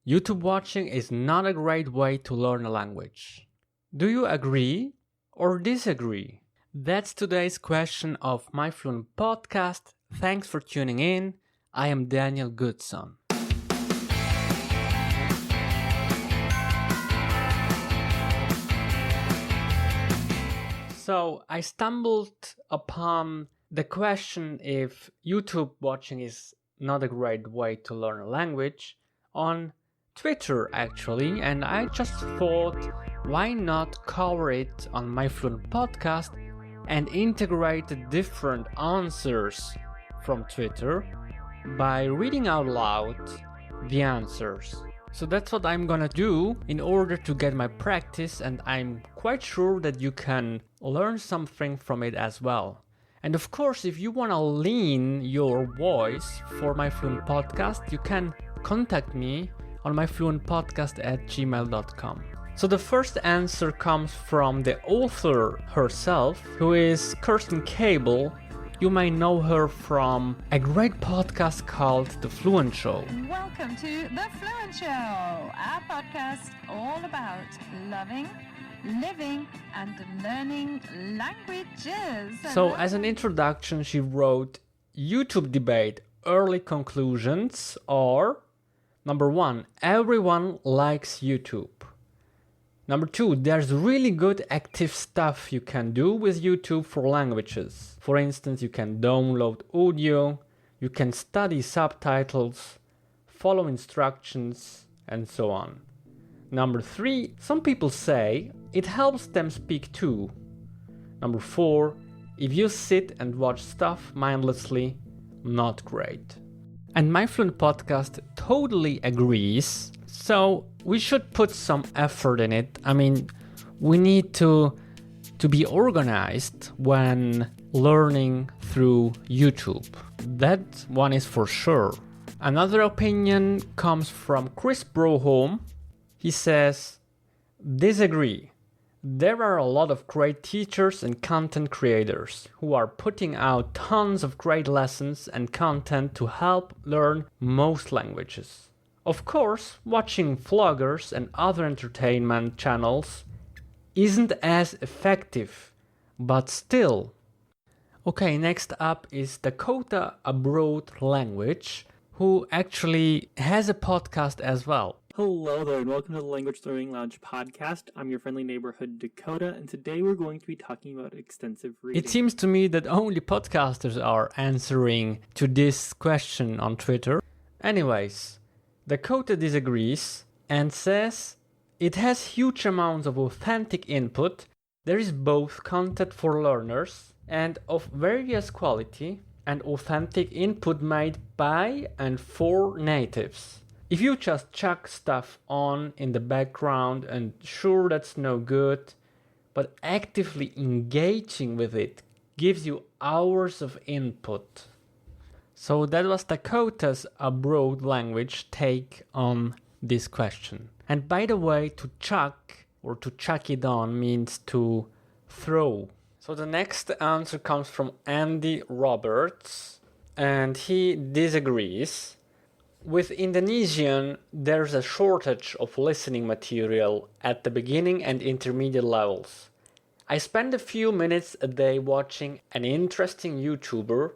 YouTube watching is not a great way to learn a language. Do you agree or disagree? That's today's question of My Fluent Podcast. Thanks for tuning in. I am Daniel Goodson. So I stumbled upon the question if YouTube watching is not a great way to learn a language on Twitter actually, and I just thought why not cover it on My Fluent Podcast and integrate the different answers from Twitter by reading out loud the answers. So that's what I'm gonna do in order to get my practice, and I'm quite sure that you can learn something from it as well. And of course, if you wanna lean your voice for My Fluent Podcast, you can contact me on myfluentpodcast@gmail.com. So the first answer comes from the author herself, who is Kerstin Cable. You may know her from a great podcast called The Fluent Show. Welcome to The Fluent Show, our podcast all about loving, living and learning languages. So as an introduction, she wrote, YouTube debate, early conclusions are: number 1, everyone likes YouTube. Number 2, there's really good active stuff you can do with YouTube for languages. For instance, you can download audio, you can study subtitles, follow instructions, and so on. Number 3, some people say it helps them speak too. Number 4, if you sit and watch stuff mindlessly, not great. And My Fluent Podcast totally agrees. So we should put some effort in it. I mean, we need to be organized when learning through YouTube. That one is for sure. Another opinion comes from Kris Broholm. He says, disagree. There are a lot of great teachers and content creators who are putting out tons of great lessons and content to help learn most languages. Of course, watching vloggers and other entertainment channels isn't as effective, but still. Okay, next up is Dakota Abroad Language, who actually has a podcast as well. Hello there, and welcome to the Language Learning Lounge podcast. I'm your friendly neighborhood Dakota, and today we're going to be talking about extensive reading. It seems to me that only podcasters are answering to this question on Twitter. Anyways, Dakota disagrees and says it has huge amounts of authentic input. There is both content for learners and of various quality and authentic input made by and for natives. If you just chuck stuff on in the background, and sure, that's no good, but actively engaging with it gives you hours of input. So that was Dakota's Abroad Language take on this question. And by the way, to chuck or to chuck it on means to throw. So the next answer comes from Andy Roberts, and he disagrees. With Indonesian, there's a shortage of listening material at the beginning and intermediate levels. I spend a few minutes a day watching an interesting YouTuber,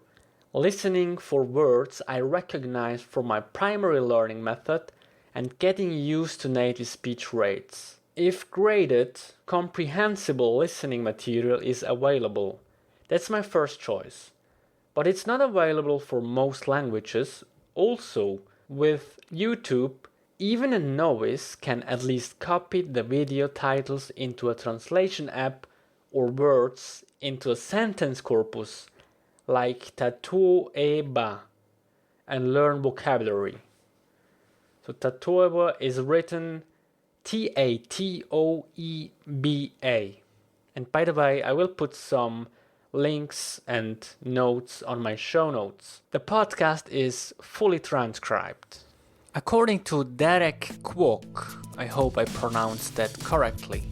listening for words I recognize from my primary learning method and getting used to native speech rates. If graded, comprehensible listening material is available. That's my first choice. But it's not available for most languages. Also, with YouTube, even a novice can at least copy the video titles into a translation app or words into a sentence corpus like tatoeba and learn vocabulary. So tatoeba is written Tatoeba. And by the way, I will put some links and notes on my show notes. The podcast is fully transcribed. According to Derek Kwok, I hope I pronounced that correctly,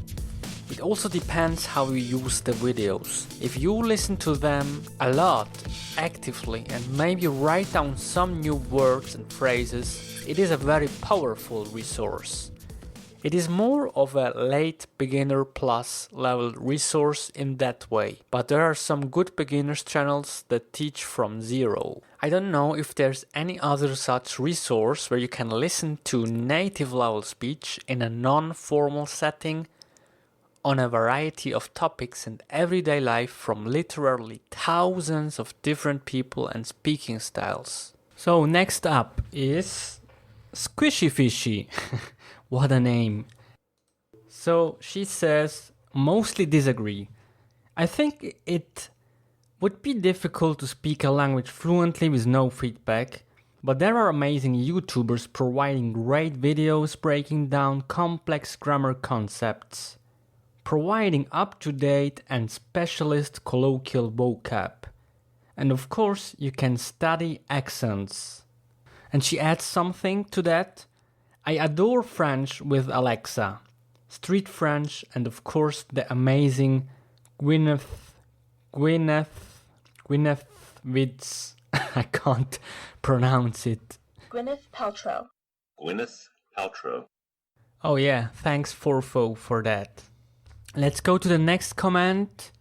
It also depends how you use the videos. If you listen to them a lot, actively, and maybe write down some new words and phrases, it is a very powerful resource. It is more of a late beginner plus level resource in that way, but there are some good beginners channels that teach from zero. I don't know if there's any other such resource where you can listen to native level speech in a non-formal setting on a variety of topics and everyday life from literally thousands of different people and speaking styles. So next up is Squishy Fishy. What a name. So she says, mostly disagree. I think it would be difficult to speak a language fluently with no feedback, but there are amazing YouTubers providing great videos breaking down complex grammar concepts, providing up-to-date and specialist colloquial vocab. And of course, you can study accents. And she adds something to that. I adore French with Alexa, street French, and of course the amazing Gwyneth Witz. I can't pronounce it. Gwyneth Paltrow. Gwyneth Paltrow. Oh yeah, thanks Forfo for that. Let's go to the next comment,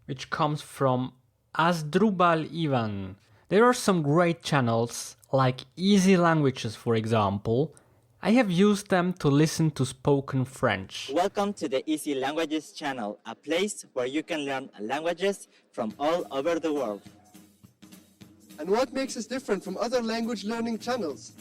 which comes from Asdrubal Ivan. There are some great channels, like Easy Languages for example. I have used them to listen to spoken French. Welcome to the Easy Languages channel, a place where you can learn languages from all over the world. And what makes us different from other language learning channels?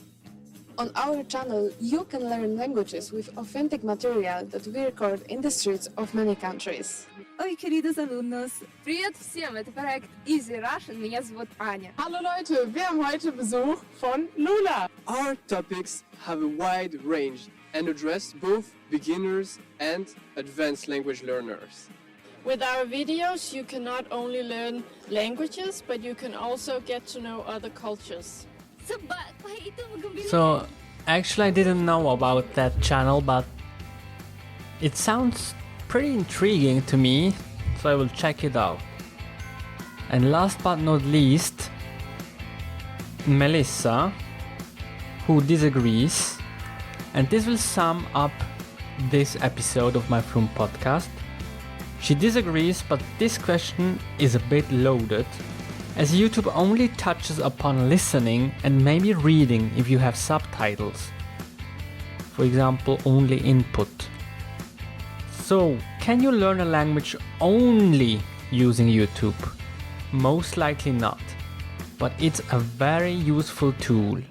On our channel, you can learn languages with authentic material that we record in the streets of many countries. Oi, queridos alumnos! Привет всем! Это проект Easy Russian. Меня зовут Аня. Hallo Leute, wir haben heute Besuch von Lula. Our topics have a wide range and address both beginners and advanced language learners. With our videos, you can not only learn languages, but you can also get to know other cultures. So, actually I didn't know about that channel, but it sounds pretty intriguing to me, so I will check it out. And last but not least, Melissa, who disagrees, and this will sum up this episode of my Fluent podcast. She disagrees, but this question is a bit loaded, as YouTube only touches upon listening and maybe reading if you have subtitles. For example, only input. So, can you learn a language only using YouTube? Most likely not, but it's a very useful tool.